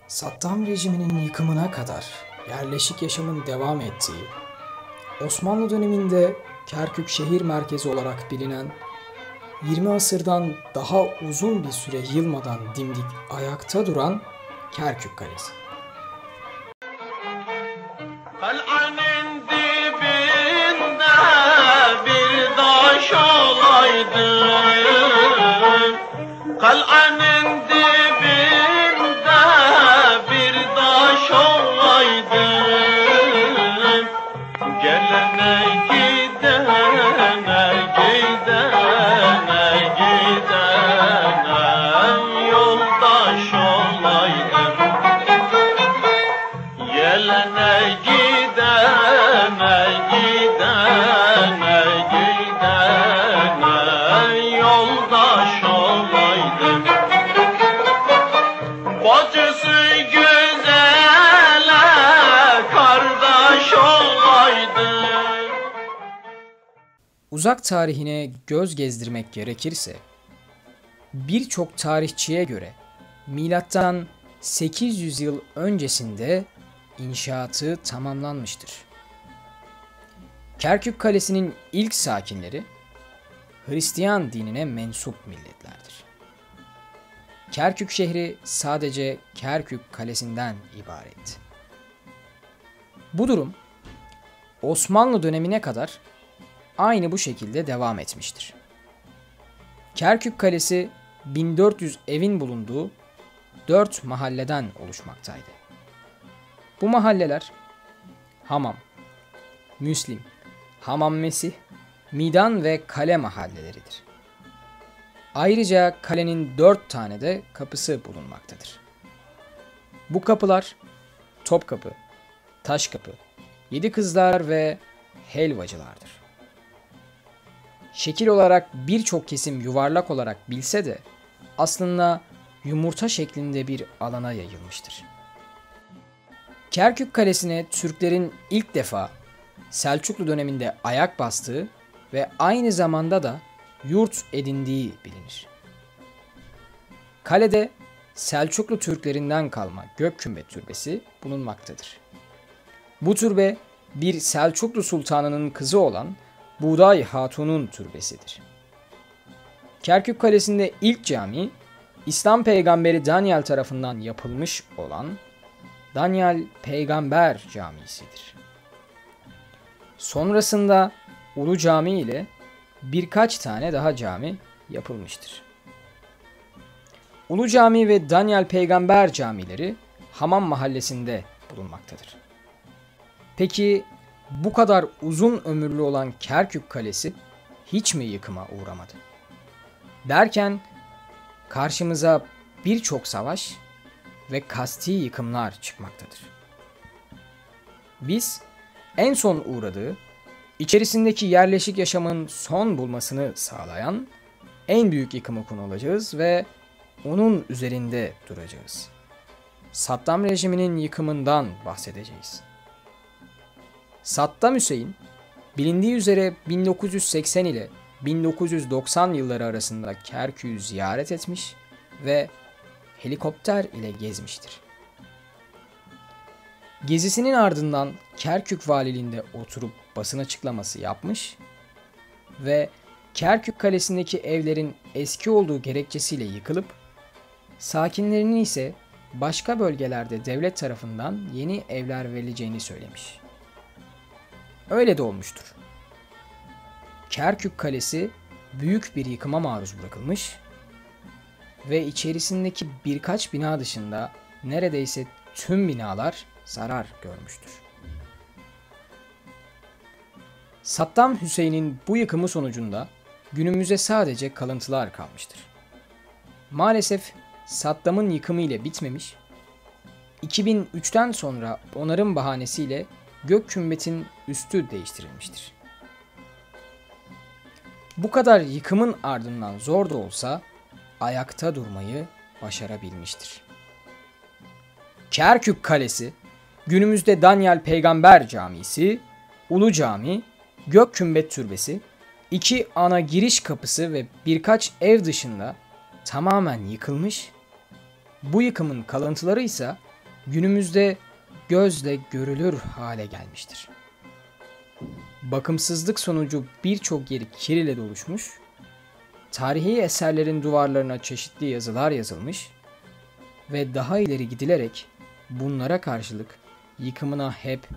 Saddam rejiminin yıkımına kadar yerleşik yaşamın devam ettiği, Osmanlı döneminde Kerkük şehir merkezi olarak bilinen, 20 asırdan daha uzun bir süre yılmadan dimdik ayakta duran Kerkük Kalesi. Kal'anın dibinde bir taş olaydı. Kal'anın dibinde bir taş olaydı. Gelene gidene yoldaş olaydı. Gelene gidene yoldaş olaydı. Bacısı güzele kardeş olaydı. Uzak tarihine göz gezdirmek gerekirse, birçok tarihçiye göre milattan 800 yıl öncesinde inşaatı tamamlanmıştır. Kerkük Kalesi'nin ilk sakinleri Hristiyan dinine mensup milletlerdir. Kerkük şehri sadece Kerkük Kalesi'nden ibaret. Bu durum Osmanlı dönemine kadar aynı bu şekilde devam etmiştir. Kerkük Kalesi 1400 evin bulunduğu 4 mahalleden oluşmaktaydı. Bu mahalleler Hamam, Müslim, Hamam Mesih, Midan ve Kale mahalleleridir. Ayrıca kalenin 4 tane de kapısı bulunmaktadır. Bu kapılar Topkapı, Taşkapı, Yedi Kızlar ve Helvacılardır. Şekil olarak birçok kesim yuvarlak olarak bilse de aslında yumurta şeklinde bir alana yayılmıştır. Kerkük Kalesi'ne Türklerin ilk defa Selçuklu döneminde ayak bastığı ve aynı zamanda da yurt edindiği bilinir. Kalede Selçuklu Türklerinden kalma Gökkümbet Türbesi bulunmaktadır. Bu türbe bir Selçuklu Sultanı'nın kızı olan Buğday Hatun'un türbesidir. Kerkük Kalesi'nde ilk cami, İslam peygamberi Daniel tarafından yapılmış olan Daniel Peygamber Camisi'dir. Sonrasında Ulu Cami ile birkaç tane daha cami yapılmıştır. Ulu Cami ve Daniel Peygamber camileri Hamam mahallesinde bulunmaktadır. Peki bu kadar uzun ömürlü olan Kerkük Kalesi hiç mi yıkıma uğramadı? Derken karşımıza birçok savaş ve kasti yıkımlar çıkmaktadır. Biz en son uğradığı, içerisindeki yerleşik yaşamın son bulmasını sağlayan en büyük yıkıma konu olacağız ve onun üzerinde duracağız. Saddam rejiminin yıkımından bahsedeceğiz. Saddam Hüseyin, bilindiği üzere 1980 ile 1990 yılları arasında Kerkük'ü ziyaret etmiş ve helikopter ile gezmiştir. Gezisinin ardından Kerkük valiliğinde oturup basın açıklaması yapmış ve Kerkük Kalesi'ndeki evlerin eski olduğu gerekçesiyle yıkılıp sakinlerinin ise başka bölgelerde devlet tarafından yeni evler verileceğini söylemiş. Öyle de olmuştur. Kerkük Kalesi büyük bir yıkıma maruz bırakılmış ve içerisindeki birkaç bina dışında neredeyse tüm binalar zarar görmüştür. Saddam Hüseyin'in bu yıkımı sonucunda günümüze sadece kalıntılar kalmıştır. Maalesef Saddam'ın yıkımı ile bitmemiş, 2003'ten sonra onarım bahanesiyle Gökkümbet'in üstü değiştirilmiştir. Bu kadar yıkımın ardından zor da olsa ayakta durmayı başarabilmiştir. Kerkük Kalesi, günümüzde Daniel Peygamber Camisi, Ulu Cami, Gökkümbet Türbesi, 2 ana giriş kapısı ve birkaç ev dışında tamamen yıkılmış, bu yıkımın kalıntıları ise günümüzde gözle görülür hale gelmiştir. Bakımsızlık sonucu birçok yeri kir ile doluşmuş, tarihi eserlerin duvarlarına çeşitli yazılar yazılmış ve daha ileri gidilerek bunlara karşılık yıkımına hep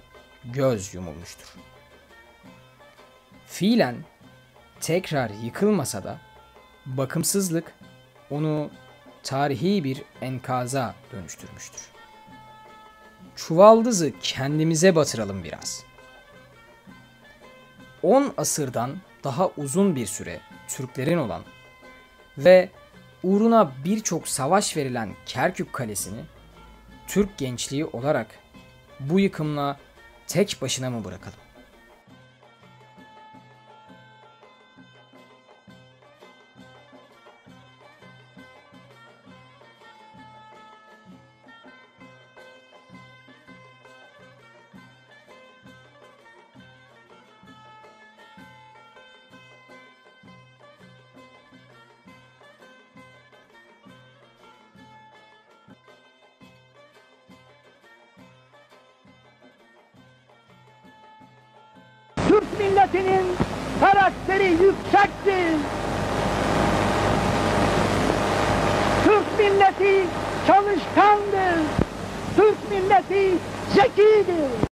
göz yumulmuştur. Fiilen tekrar yıkılmasa da bakımsızlık onu tarihi bir enkaza dönüştürmüştür. Çuvaldızı kendimize batıralım biraz. 10 asırdan daha uzun bir süre Türklerin olan ve uğruna birçok savaş verilen Kerkük Kalesi'ni Türk gençliği olarak bu yıkımla tek başına mı bırakalım? Türk milletinin karakteri yüksektir. Türk milleti çalışkandır. Türk milleti zekidir.